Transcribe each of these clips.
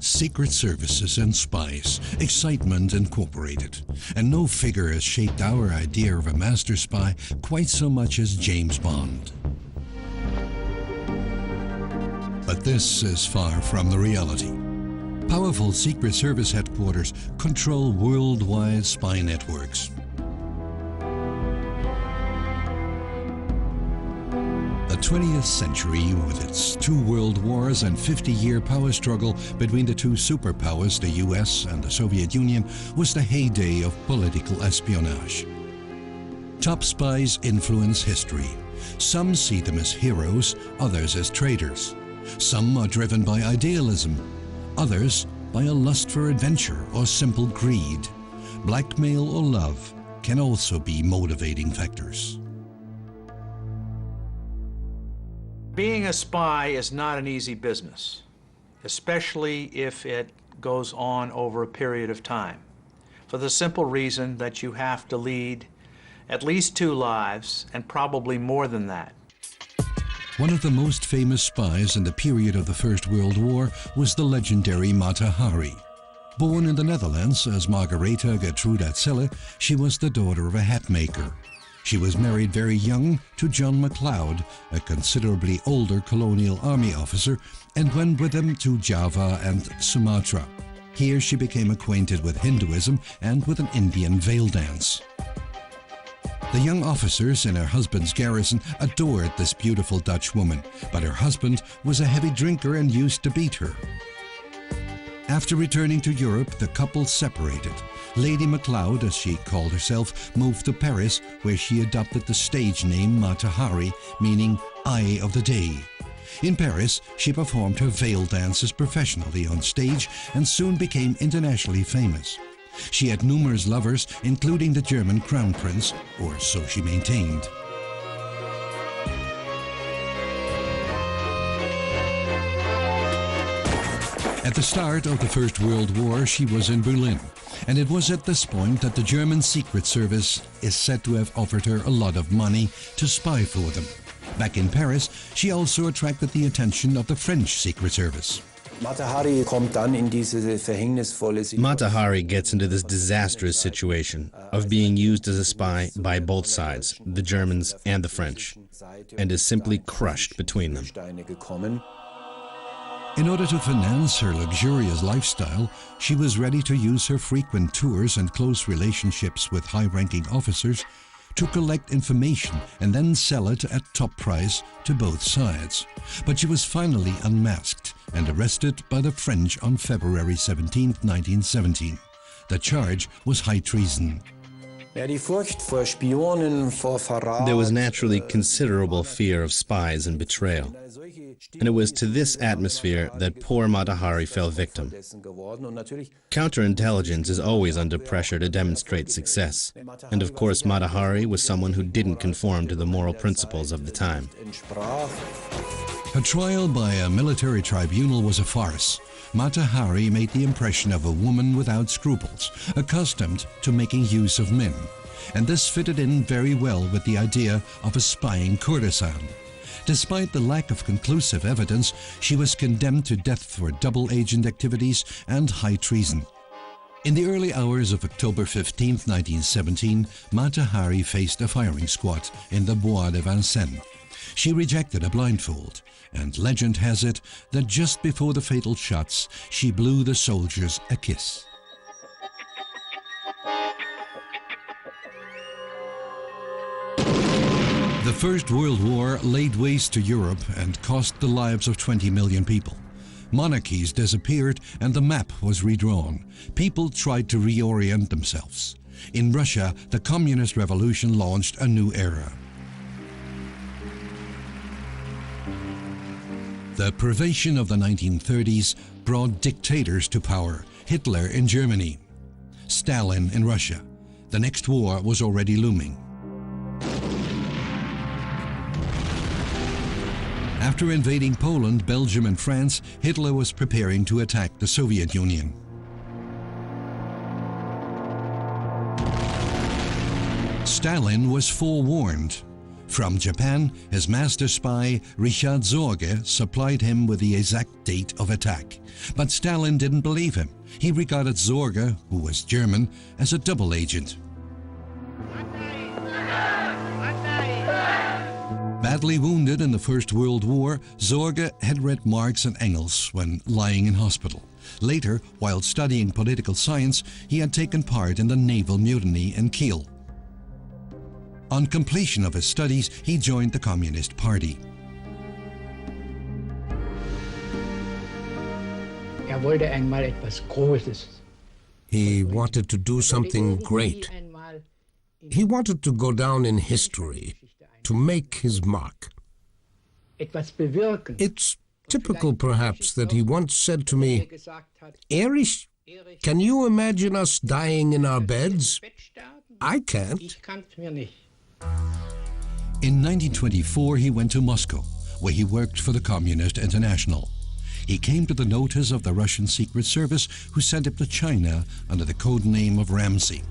Secret services and spies, excitement incorporated. And no figure has shaped our idea of a master spy quite so much as James Bond. But this is far from the reality. Powerful Secret Service headquarters control worldwide spy networks. The 20th century, with its 2 world wars and 50-year power struggle between the 2 superpowers, the US and the Soviet Union, was the heyday of political espionage. Top spies influence history. Some see them as heroes, others as traitors. Some are driven by idealism, others by a lust for adventure or simple greed. Blackmail or love can also be motivating factors. Being a spy is not an easy business, especially if it goes on over a period of time, for the simple reason that you have to lead at least 2 lives, and probably more than that. One of the most famous spies in the period of the First World War was the legendary Mata Hari. Born in the Netherlands as Margaretha Gertruda Zelle, she was the daughter of a hat maker. She was married very young to John MacLeod, a considerably older colonial army officer, and went with him to Java and Sumatra. Here she became acquainted with Hinduism and with an Indian veil dance. The young officers in her husband's garrison adored this beautiful Dutch woman, but her husband was a heavy drinker and used to beat her. After returning to Europe, the couple separated. Lady MacLeod, as she called herself, moved to Paris, where she adopted the stage name Mata Hari, meaning Eye of the Day. In Paris, she performed her veil dances professionally on stage and soon became internationally famous. She had numerous lovers, including the German Crown Prince, or so she maintained. At the start of the First World War, she was in Berlin, and it was at this point that the German Secret Service is said to have offered her a lot of money to spy for them. Back in Paris, she also attracted the attention of the French Secret Service. Mata Hari gets into this disastrous situation of being used as a spy by both sides, the Germans and the French, and is simply crushed between them. In order to finance her luxurious lifestyle, she was ready to use her frequent tours and close relationships with high-ranking officers to collect information and then sell it at top price to both sides. But she was finally unmasked and arrested by the French on February 17, 1917. The charge was high treason. There was naturally considerable fear of spies and betrayal, and it was to this atmosphere that poor Mata Hari fell victim. Counterintelligence is always under pressure to demonstrate success, and of course Mata Hari was someone who didn't conform to the moral principles of the time. Her trial by a military tribunal was a farce. Mata Hari made the impression of a woman without scruples, accustomed to making use of men. And this fitted in very well with the idea of a spying courtesan. Despite the lack of conclusive evidence, she was condemned to death for double agent activities and high treason. In the early hours of October 15, 1917, Mata Hari faced a firing squad in the Bois de Vincennes. She rejected a blindfold, and legend has it that just before the fatal shots, she blew the soldiers a kiss. The First World War laid waste to Europe and cost the lives of 20 million people. Monarchies disappeared and the map was redrawn. People tried to reorient themselves. In Russia, the Communist Revolution launched a new era. The pervasion of the 1930s brought dictators to power. Hitler in Germany, Stalin in Russia. The next war was already looming. After invading Poland, Belgium and France, Hitler was preparing to attack the Soviet Union. Stalin was forewarned. From Japan, his master spy, Richard Zorge, supplied him with the exact date of attack. But Stalin didn't believe him. He regarded Zorge, who was German, as a double agent. Badly wounded in the First World War, Zorge had read Marx and Engels when lying in hospital. Later, while studying political science, he had taken part in the naval mutiny in Kiel. On completion of his studies, he joined the Communist Party. He wanted to do something great. He wanted to go down in history, to make his mark. It's typical, perhaps, that he once said to me, "Erich, can you imagine us dying in our beds? I can't." In 1924, he went to Moscow, where he worked for the Communist International. He came to the notice of the Russian Secret Service, who sent him to China under the code name of Ramsey.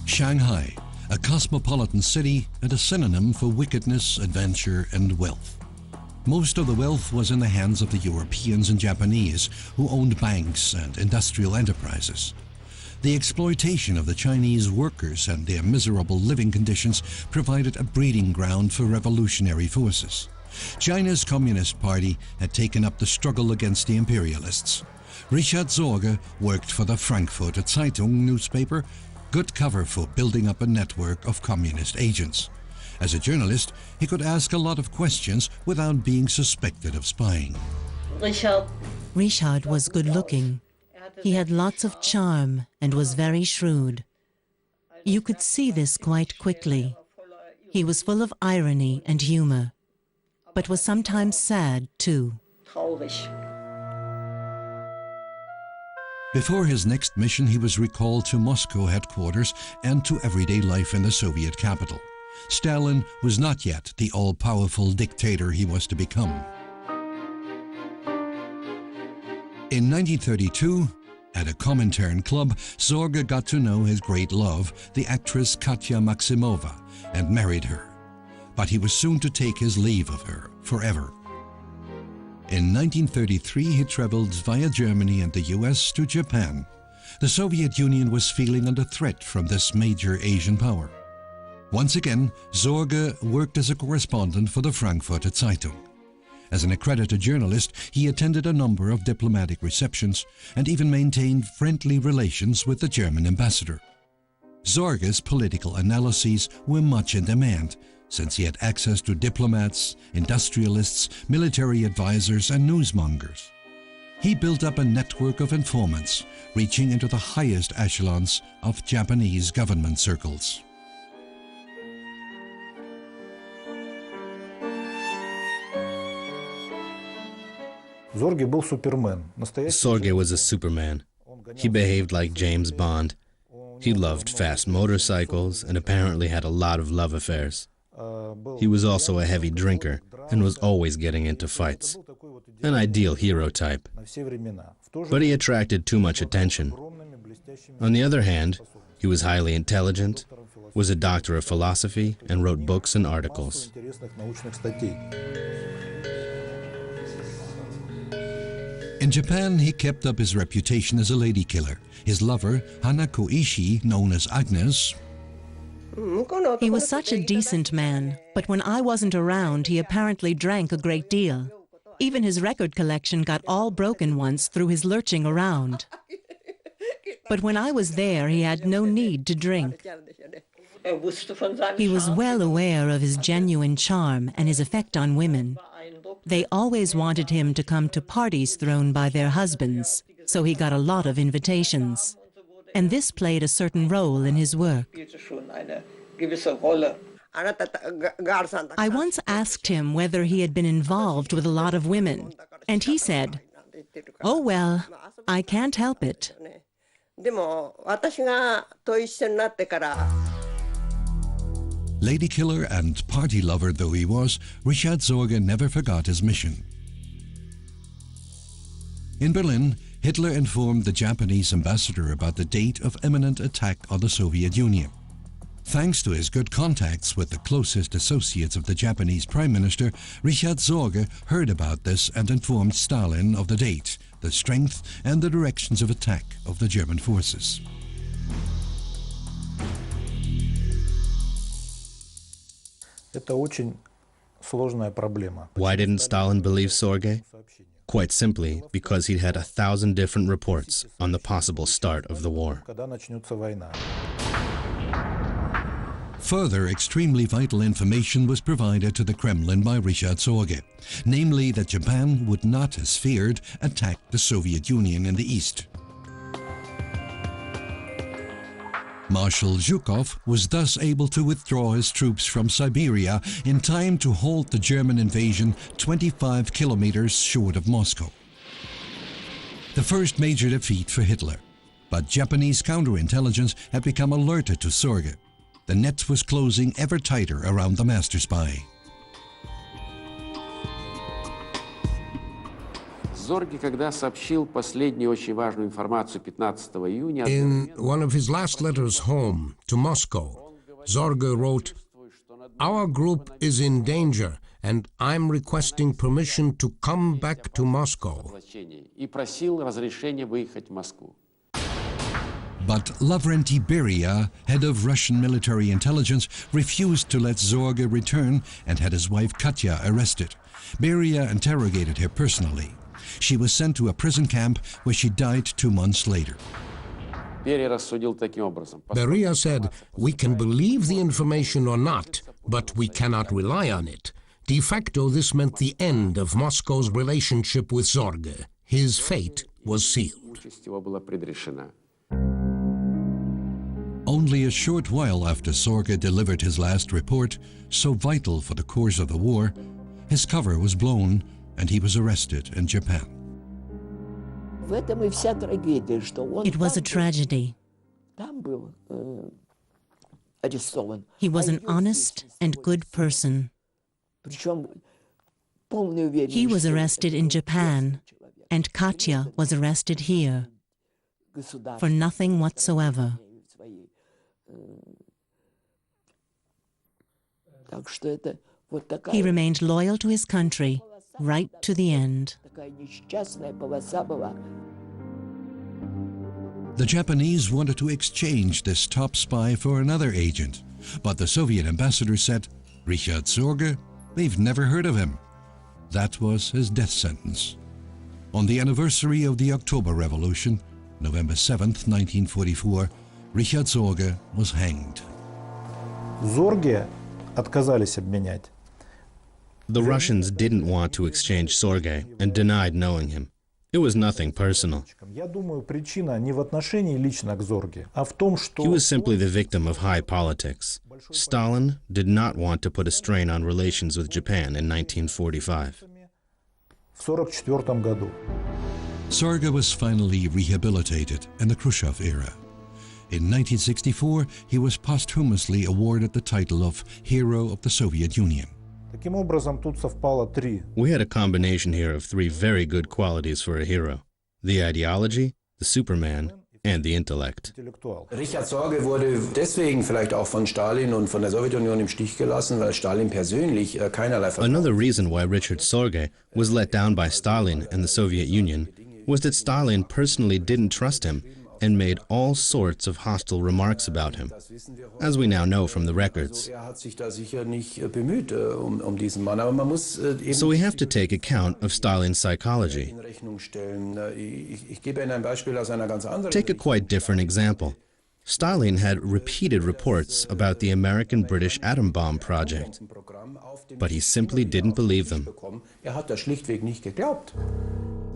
Shanghai, a cosmopolitan city and a synonym for wickedness, adventure, and wealth. Most of the wealth was in the hands of the Europeans and Japanese, who owned banks and industrial enterprises. The exploitation of the Chinese workers and their miserable living conditions provided a breeding ground for revolutionary forces. China's Communist Party had taken up the struggle against the imperialists. Richard Zorge worked for the Frankfurter Zeitung newspaper, good cover for building up a network of communist agents. As a journalist, he could ask a lot of questions without being suspected of spying. Richard was good-looking. He had lots of charm and was very shrewd. You could see this quite quickly. He was full of irony and humor, but was sometimes sad too. Before his next mission, he was recalled to Moscow headquarters and to everyday life in the Soviet capital. Stalin was not yet the all-powerful dictator he was to become. In 1932, at a Comintern club, Zorge got to know his great love, the actress Katya Maximova, and married her. But he was soon to take his leave of her forever. In 1933, he traveled via Germany and the US to Japan. The Soviet Union was feeling under threat from this major Asian power. Once again, Zorge worked as a correspondent for the Frankfurter Zeitung. As an accredited journalist, he attended a number of diplomatic receptions and even maintained friendly relations with the German ambassador. Zorge's political analyses were much in demand, since he had access to diplomats, industrialists, military advisors, and newsmongers. He built up a network of informants, reaching into the highest echelons of Japanese government circles. Zorge was a Superman. He behaved like James Bond. He loved fast motorcycles and apparently had a lot of love affairs. He was also a heavy drinker and was always getting into fights. An ideal hero type. But he attracted too much attention. On the other hand, he was highly intelligent, was a doctor of philosophy, and wrote books and articles. In Japan, he kept up his reputation as a lady killer. His lover, Hanako Ishii, known as Agnes, He was such a decent man, but when I wasn't around, he apparently drank a great deal. Even his record collection got all broken once through his lurching around. But when I was there, he had no need to drink. He was well aware of his genuine charm and his effect on women. They always wanted him to come to parties thrown by their husbands, so he got a lot of invitations. And this played a certain role in his work. I once asked him whether he had been involved with a lot of women, and he said, "Oh well, I can't help it." Lady killer and party lover though he was, Richard Zorge never forgot his mission. In Berlin, Hitler informed the Japanese ambassador about the date of imminent attack on the Soviet Union. Thanks to his good contacts with the closest associates of the Japanese Prime Minister, Richard Sorge heard about this and informed Stalin of the date, the strength and the directions of attack of the German forces. Why didn't Stalin believe Sorge? Quite simply, because he'd had 1,000 different reports on the possible start of the war. Further extremely vital information was provided to the Kremlin by Richard Sorge, namely that Japan would not, as feared, attack the Soviet Union in the east. Marshal Zhukov was thus able to withdraw his troops from Siberia in time to halt the German invasion 25 kilometers short of Moscow. The first major defeat for Hitler, but Japanese counterintelligence had become alerted to Sorge. The net was closing ever tighter around the master spy. In one of his last letters home to Moscow, Sorge wrote, "Our group is in danger and I'm requesting permission to come back to Moscow." But Lavrenti Beria, head of Russian military intelligence, refused to let Sorge return and had his wife Katya arrested. Beria interrogated her personally. She was sent to a prison camp where she died 2 months later. Beria said, "We can believe the information or not, but we cannot rely on it." De facto, this meant the end of Moscow's relationship with Sorge. His fate was sealed. Only a short while after Sorge delivered his last report, so vital for the course of the war, his cover was blown and he was arrested in Japan. It was a tragedy. He was an honest and good person. He was arrested in Japan, and Katya was arrested here for nothing whatsoever. He remained loyal to his country right to the end. The Japanese wanted to exchange this top spy for another agent, but the Soviet ambassador said, "Richard Sorge, they've never heard of him." That was his death sentence. On the anniversary of the October Revolution, November 7th, 1944, Richard Sorge was hanged. The Russians didn't want to exchange Sorge and denied knowing him. It was nothing personal. He was simply the victim of high politics. Stalin did not want to put a strain on relations with Japan in 1945. Sorge was finally rehabilitated in the Khrushchev era. In 1964, he was posthumously awarded the title of Hero of the Soviet Union. We had a combination here of 3 very good qualities for a hero: the ideology, the Superman, and the intellect. Richard Sorge wurde deswegen vielleicht auch von Stalin und von der Sowjetunion im Stich gelassen, weil Stalin persönlich keinerlei Vertrauen. Another reason why Richard Sorge was let down by Stalin and the Soviet Union was that Stalin personally didn't trust him and made all sorts of hostile remarks about him, as we now know from the records. So we have to take account of Stalin's psychology. Take a quite different example. Stalin had repeated reports about the American-British atom bomb project, but he simply didn't believe them.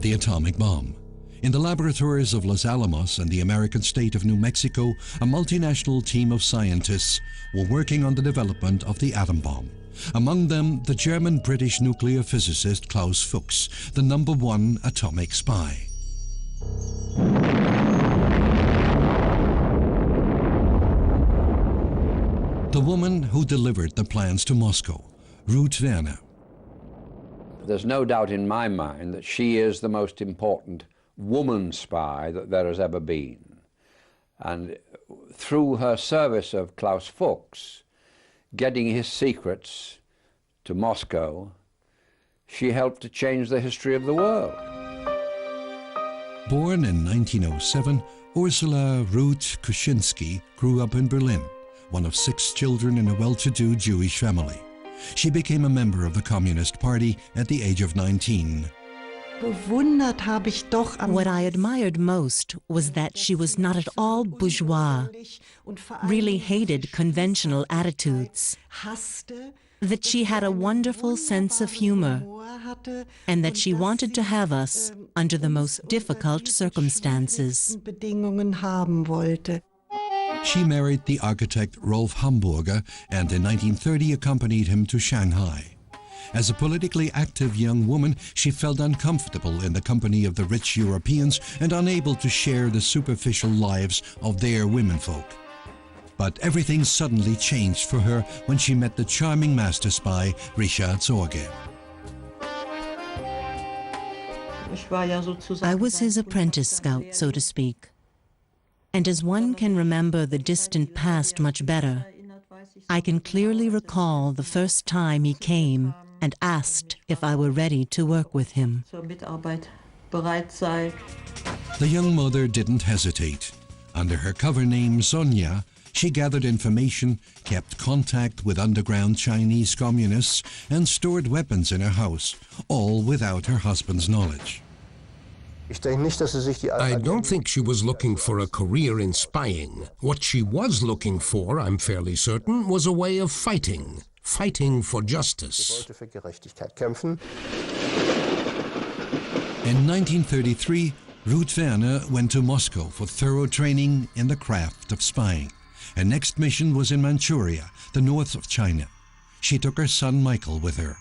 The atomic bomb. In the laboratories of Los Alamos and the American state of New Mexico, a multinational team of scientists were working on the development of the atom bomb. Among them, the German-British nuclear physicist Klaus Fuchs, the #1 atomic spy. The woman who delivered the plans to Moscow, Ruth Werner. There's no doubt in my mind that she is the most important woman spy that there has ever been. And through her service of Klaus Fuchs, getting his secrets to Moscow, she helped to change the history of the world. Born in 1907, Ursula Ruth Kuczynski grew up in Berlin, one of 6 children in a well-to-do Jewish family. She became a member of the Communist Party at the age of 19. What I admired most was that she was not at all bourgeois, really hated conventional attitudes, that she had a wonderful sense of humor, and that she wanted to have us under the most difficult circumstances. She married the architect Rolf Hamburger and in 1930 accompanied him to Shanghai. As a politically active young woman, she felt uncomfortable in the company of the rich Europeans and unable to share the superficial lives of their womenfolk. But everything suddenly changed for her when she met the charming master spy Richard Sorge. I was his apprentice scout, so to speak. And as one can remember the distant past much better, I can clearly recall the first time he came and asked if I were ready to work with him. The young mother didn't hesitate. Under her cover name Sonia, she gathered information, kept contact with underground Chinese communists, and stored weapons in her house, all without her husband's knowledge. I don't think she was looking for a career in spying. What she was looking for, I'm fairly certain, was a way of fighting for justice. In 1933, Ruth Werner went to Moscow for thorough training in the craft of spying. Her next mission was in Manchuria, the north of China. She took her son Michael with her.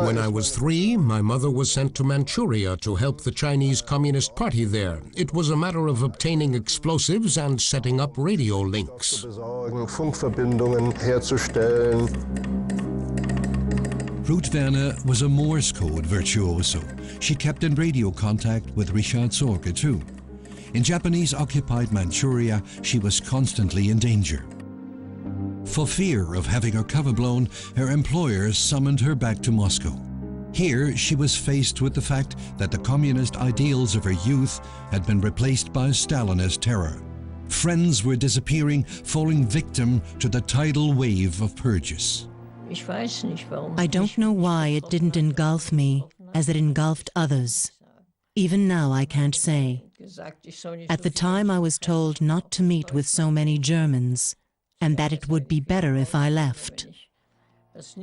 When I was 3, my mother was sent to Manchuria to help the Chinese Communist Party there. It was a matter of obtaining explosives and setting up radio links. Ruth Werner was a Morse code virtuoso. She kept in radio contact with Richard Sorge too. In Japanese-occupied Manchuria, she was constantly in danger. For fear of having her cover blown, her employers summoned her back to Moscow. Here, she was faced with the fact that the communist ideals of her youth had been replaced by Stalinist terror. Friends were disappearing, falling victim to the tidal wave of purges. I don't know why it didn't engulf me as it engulfed others. Even now, I can't say. At the time, I was told not to meet with so many Germans, and that it would be better if I left,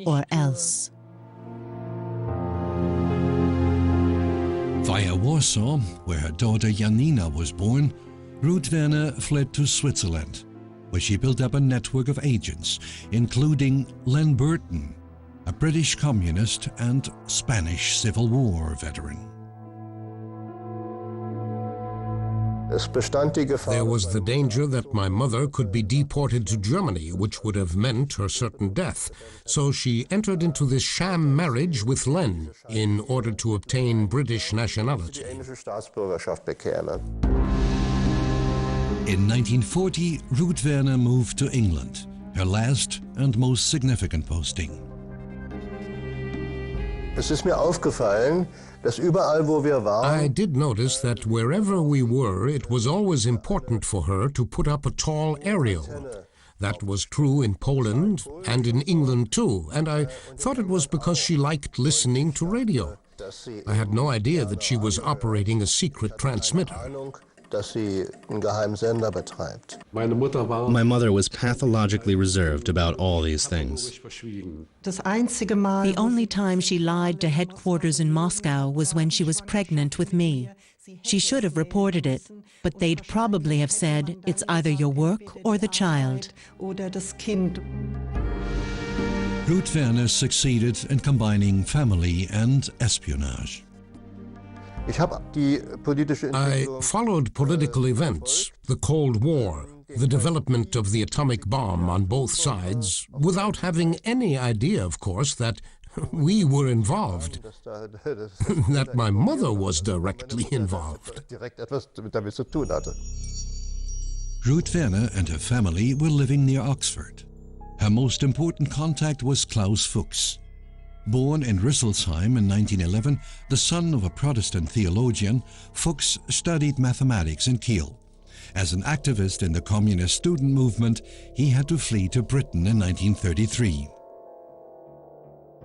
or else. Via Warsaw, where her daughter Janina was born, Ruth Werner fled to Switzerland, where she built up a network of agents, including Len Burton, a British communist and Spanish Civil War veteran. There was the danger that my mother could be deported to Germany, which would have meant her certain death. So she entered into this sham marriage with Len in order to obtain British nationality. In 1940, Ruth Werner moved to England, her last and most significant posting. I did notice that wherever we were, it was always important for her to put up a tall aerial. That was true in Poland and in England too, and I thought it was because she liked listening to radio. I had no idea that she was operating a secret transmitter. My mother was pathologically reserved about all these things. The only time she lied to headquarters in Moscow was when she was pregnant with me. She should have reported it, but they'd probably have said, it's either your work or the child. Ruth Werner succeeded in combining family and espionage. I followed political events, the Cold War, the development of the atomic bomb on both sides, without having any idea, of course, that We were involved. That my mother was directly involved. Ruth Werner and her family were living near Oxford. Her most important contact was Klaus Fuchs. Born in Rüsselsheim in 1911, the son of a Protestant theologian, Fuchs studied mathematics in Kiel. As an activist in the communist student movement, he had to flee to Britain in 1933.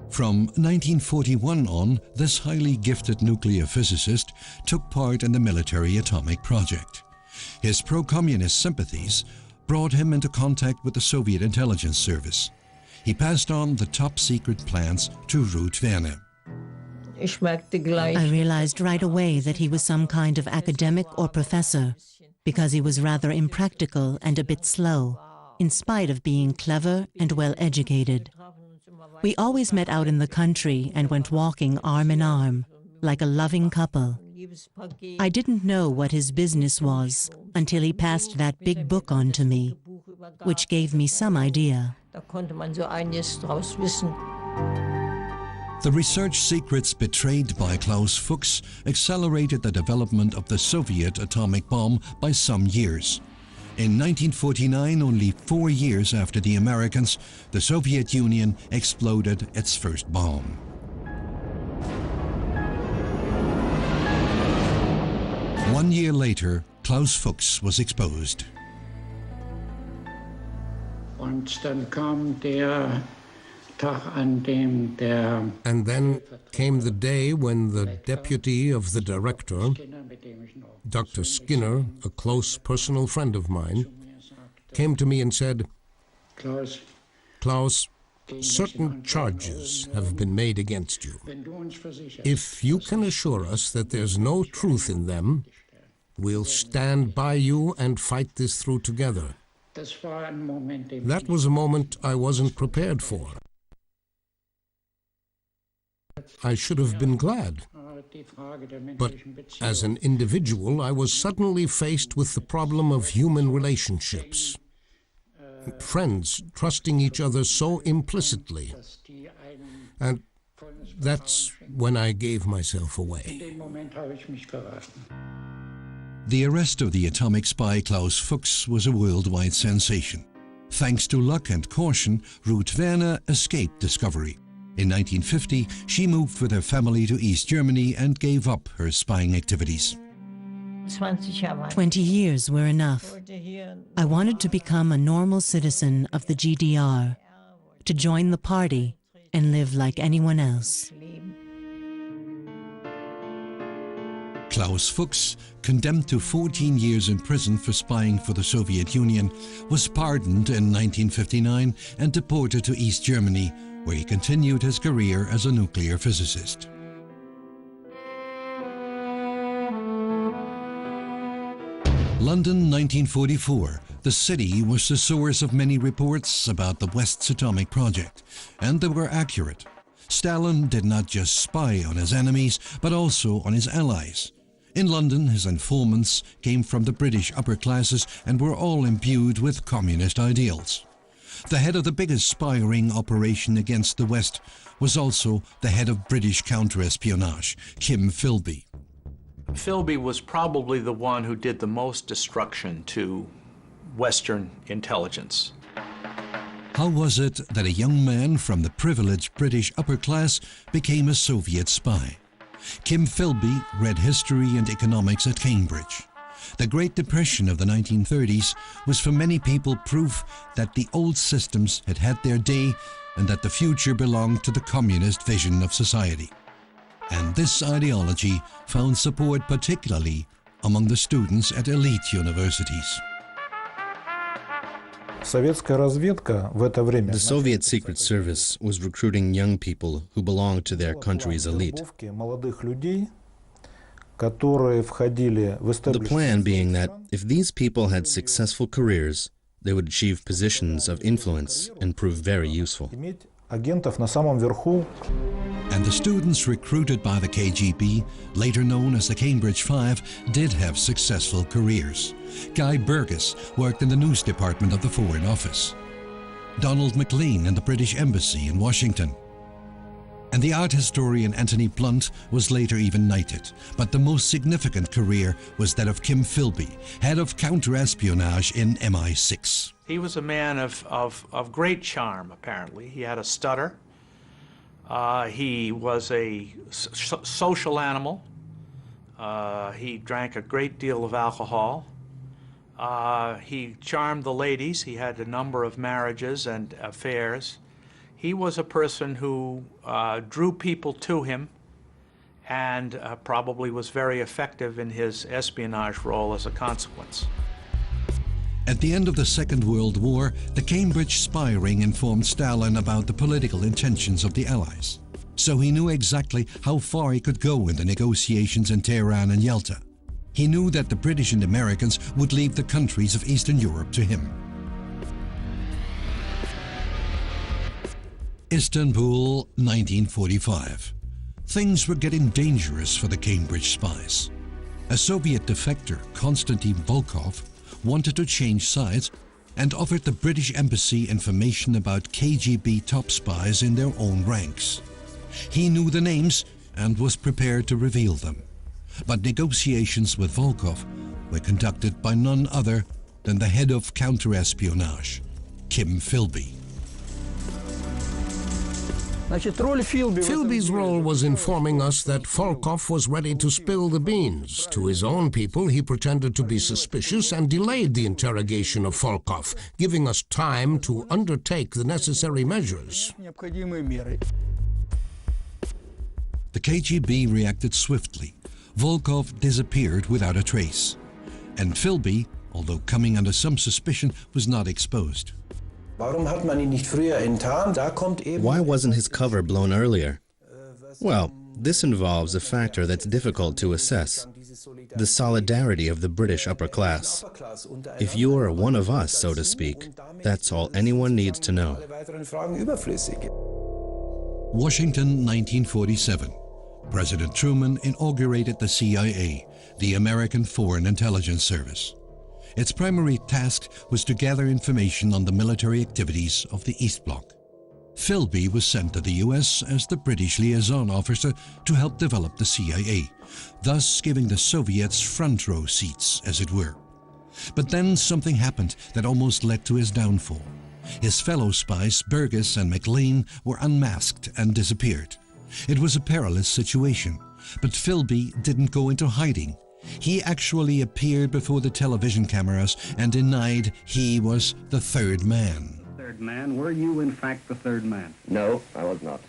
From 1941 on, this highly gifted nuclear physicist took part in the military atomic project. His pro-communist sympathies brought him into contact with the Soviet intelligence service. He passed on the top-secret plans to Ruth Werner. I realized right away that he was some kind of academic or professor, because he was rather impractical and a bit slow, in spite of being clever and well-educated. We always met out in the country and went walking arm in arm, like a loving couple. I didn't know what his business was until he passed that big book on to me, which gave me some idea. The research secrets betrayed by Klaus Fuchs accelerated the development of the Soviet atomic bomb by some years. In 1949, only 4 years after the Americans, the Soviet Union exploded its first bomb. One year later, Klaus Fuchs was exposed. And then came the day when the deputy of the director, Dr. Skinner, a close personal friend of mine, came to me and said, "Klaus, certain charges have been made against you. If you can assure us that there's no truth in them, we'll stand by you and fight this through together." That was a moment I wasn't prepared for. I should have been glad. But as an individual, I was suddenly faced with the problem of human relationships. Friends trusting each other so implicitly. And that's when I gave myself away. The arrest of the atomic spy Klaus Fuchs was a worldwide sensation. Thanks to luck and caution, Ruth Werner escaped discovery. In 1950, she moved with her family to East Germany and gave up her spying activities. 20 years were enough. I wanted to become a normal citizen of the GDR, to join the party and live like anyone else. Klaus Fuchs, condemned to 14 years in prison for spying for the Soviet Union, was pardoned in 1959 and deported to East Germany, where he continued his career as a nuclear physicist. London, 1944. The city was the source of many reports about the West's atomic project, and they were accurate. Stalin did not just spy on his enemies, but also on his allies. In London, his informants came from the British upper classes and were all imbued with communist ideals. The head of the biggest spy ring operation against the West was also the head of British counterespionage, Kim Philby. Philby was probably the one who did the most destruction to Western intelligence. How was it that a young man from the privileged British upper class became a Soviet spy? Kim Philby read history and economics at Cambridge. The Great Depression of the 1930s was for many people proof that the old systems had had their day and that the future belonged to the communist vision of society. And this ideology found support particularly among the students at elite universities. The Soviet Secret Service was recruiting young people who belonged to their country's elite. The plan being that if these people had successful careers, they would achieve positions of influence and prove very useful. And the students recruited by the KGB, later known as the Cambridge Five, did have successful careers. Guy Burgess worked in the news department of the Foreign Office. Donald MacLean in the British Embassy in Washington. And the art historian Anthony Blunt was later even knighted. But the most significant career was that of Kim Philby, head of counter-espionage in MI6. He was a man of great charm, apparently. He had a stutter. He was a social animal. He drank a great deal of alcohol. He charmed the ladies. He had a number of marriages and affairs. He was a person who drew people to him and probably was very effective in his espionage role as a consequence. At the end of the Second World War, the Cambridge spy ring informed Stalin about the political intentions of the Allies. So he knew exactly how far he could go in the negotiations in Tehran and Yalta. He knew that the British and Americans would leave the countries of Eastern Europe to him. Istanbul, 1945. Things were getting dangerous for the Cambridge spies. A Soviet defector, Konstantin Volkov, wanted to change sides and offered the British embassy information about KGB top spies in their own ranks. He knew the names and was prepared to reveal them. But negotiations with Volkov were conducted by none other than the head of counter-espionage, Kim Philby. Philby's role was informing us that Volkov was ready to spill the beans. To his own people, he pretended to be suspicious and delayed the interrogation of Volkov, giving us time to undertake the necessary measures. The KGB reacted swiftly. Volkov disappeared without a trace. And Philby, although coming under some suspicion, was not exposed. Why wasn't his cover blown earlier? Well, this involves a factor that's difficult to assess: the solidarity of the British upper class. If you are one of us, so to speak, that's all anyone needs to know. Washington, 1947. President Truman inaugurated the CIA, the American Foreign Intelligence Service. Its primary task was to gather information on the military activities of the East Bloc. Philby was sent to the US as the British liaison officer to help develop the CIA, thus giving the Soviets front row seats, as it were. But then something happened that almost led to his downfall. His fellow spies, Burgess and McLean, were unmasked and disappeared. It was a perilous situation, but Philby didn't go into hiding. He actually appeared before the television cameras and denied he was the third man. Third man? Were you in fact the third man? No, I was not.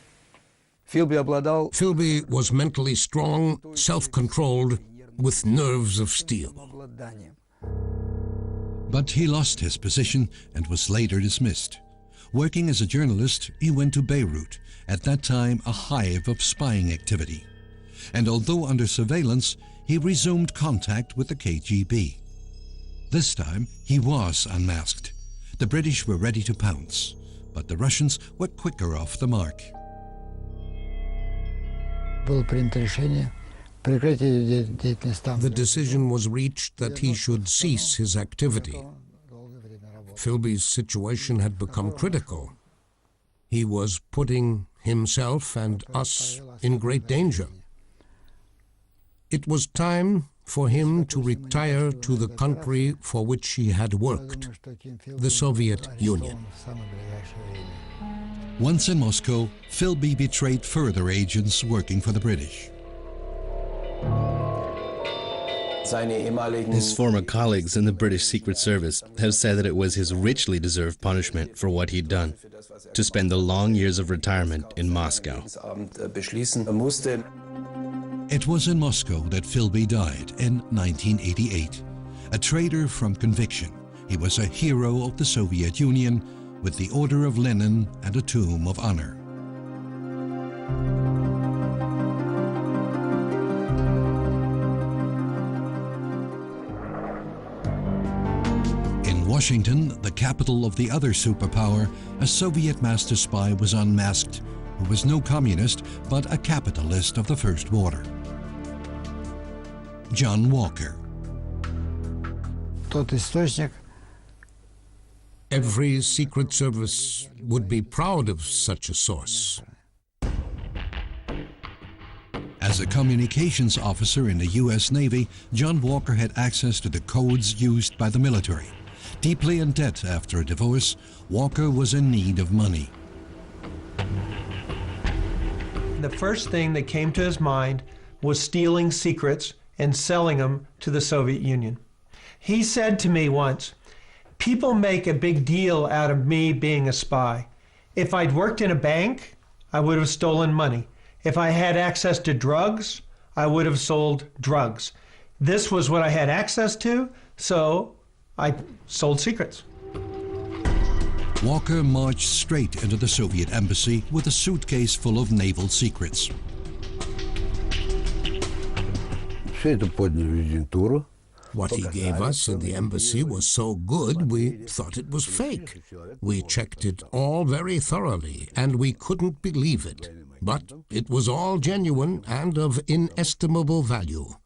Philby was mentally strong, self-controlled, with nerves of steel. But he lost his position and was later dismissed. Working as a journalist, he went to Beirut, at that time a hive of spying activity. And although under surveillance, he resumed contact with the KGB. This time, he was unmasked. The British were ready to pounce, but the Russians were quicker off the mark. The decision was reached that he should cease his activity. Philby's situation had become critical. He was putting himself and us in great danger. It was time for him to retire to the country for which he had worked, the Soviet Union. Once in Moscow, Philby betrayed further agents working for the British. His former colleagues in the British Secret Service have said that it was his richly deserved punishment for what he'd done, to spend the long years of retirement in Moscow. It was in Moscow that Philby died in 1988. A traitor from conviction, he was a hero of the Soviet Union with the Order of Lenin and a Tomb of Honor. In Washington, the capital of the other superpower, a Soviet master spy was unmasked, who was no communist but a capitalist of the First Water. John Walker. Every Secret Service would be proud of such a source. As a communications officer in the U.S. Navy, John Walker had access to the codes used by the military. Deeply in debt after a divorce, Walker was in need of money. The first thing that came to his mind was stealing secrets and selling them to the Soviet Union. He said to me once, "People make a big deal out of me being a spy. If I'd worked in a bank, I would have stolen money. If I had access to drugs, I would have sold drugs. This was what I had access to, so I sold secrets." Walker marched straight into the Soviet embassy with a suitcase full of naval secrets. What he gave us in the embassy was so good, we thought it was fake. We checked it all very thoroughly, and we couldn't believe it. But it was all genuine and of inestimable value.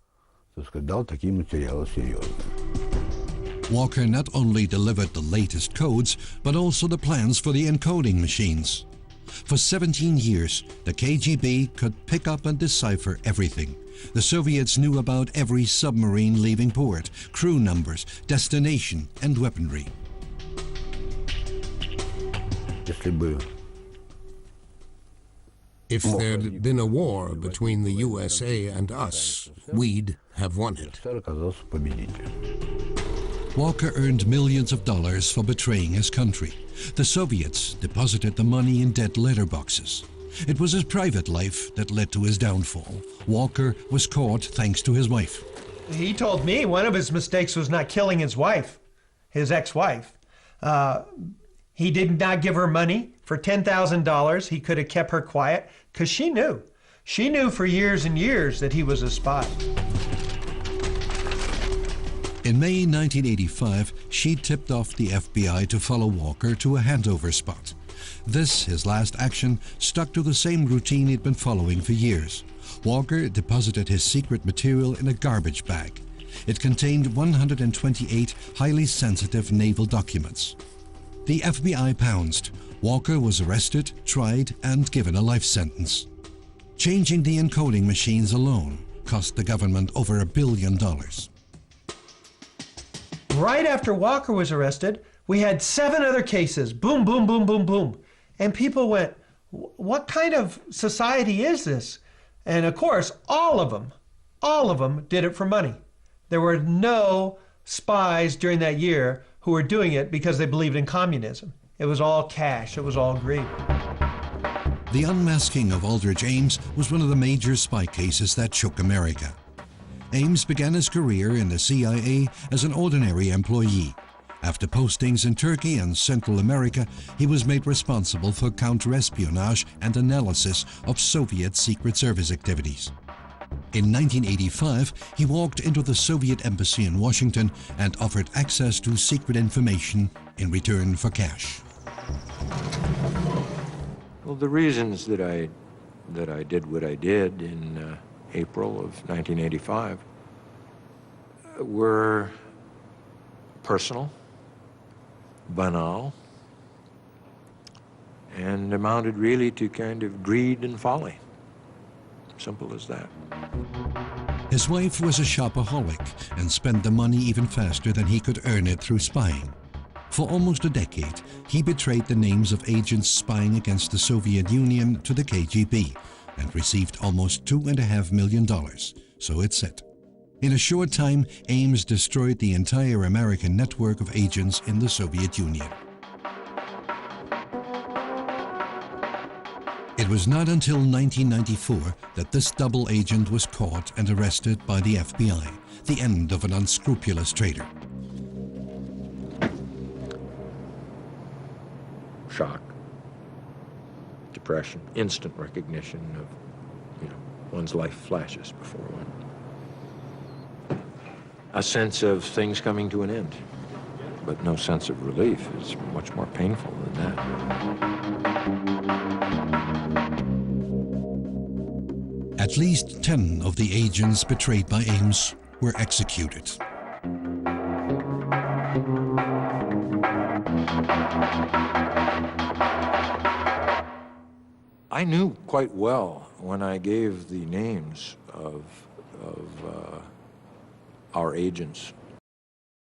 Walker not only delivered the latest codes, but also the plans for the encoding machines. For 17 years, the KGB could pick up and decipher everything. The Soviets knew about every submarine leaving port, crew numbers, destination, and weaponry. If there'd been a war between the USA and us, we'd have won it. Walker earned millions of dollars for betraying his country. The Soviets deposited the money in dead letterboxes. It was his private life that led to his downfall. Walker was caught thanks to his wife. He told me one of his mistakes was not killing his wife, his ex-wife. He did not give her money. For $10,000, he could have kept her quiet because she knew. She knew for years and years that he was a spy. In May 1985, she tipped off the FBI to follow Walker to a handover spot. This, his last action, stuck to the same routine he'd been following for years. Walker deposited his secret material in a garbage bag. It contained 128 highly sensitive naval documents. The FBI pounced. Walker was arrested, tried, and given a life sentence. Changing the encoding machines alone cost the government over $1 billion. Right after Walker was arrested, we had 7 other cases. Boom, boom, boom, boom, boom. And people went, what kind of society is this? And of course, all of them did it for money. There were no spies during that year who were doing it because they believed in communism. It was all cash, it was all greed. The unmasking of Aldrich Ames was one of the major spy cases that shook America. Ames began his career in the CIA as an ordinary employee. After postings in Turkey and Central America, he was made responsible for counterespionage and analysis of Soviet Secret Service activities. In 1985, he walked into the Soviet embassy in Washington and offered access to secret information in return for cash. Well, the reasons that I did what I did in April of 1985 were personal, banal, and amounted really to kind of greed and folly. Simple as that. His wife was a shopaholic and spent the money even faster than he could earn it through spying. For almost a decade, he betrayed the names of agents spying against the Soviet Union to the KGB and received almost $2.5 million, so it's said. In a short time, Ames destroyed the entire American network of agents in the Soviet Union. It was not until 1994 that this double agent was caught and arrested by the FBI, the end of an unscrupulous traitor. Shock, depression, instant recognition of, one's life flashes before one. A sense of things coming to an end, but no sense of relief. It's much more painful than that. At least 10 of the agents betrayed by Ames were executed. I knew quite well when I gave the names of our agents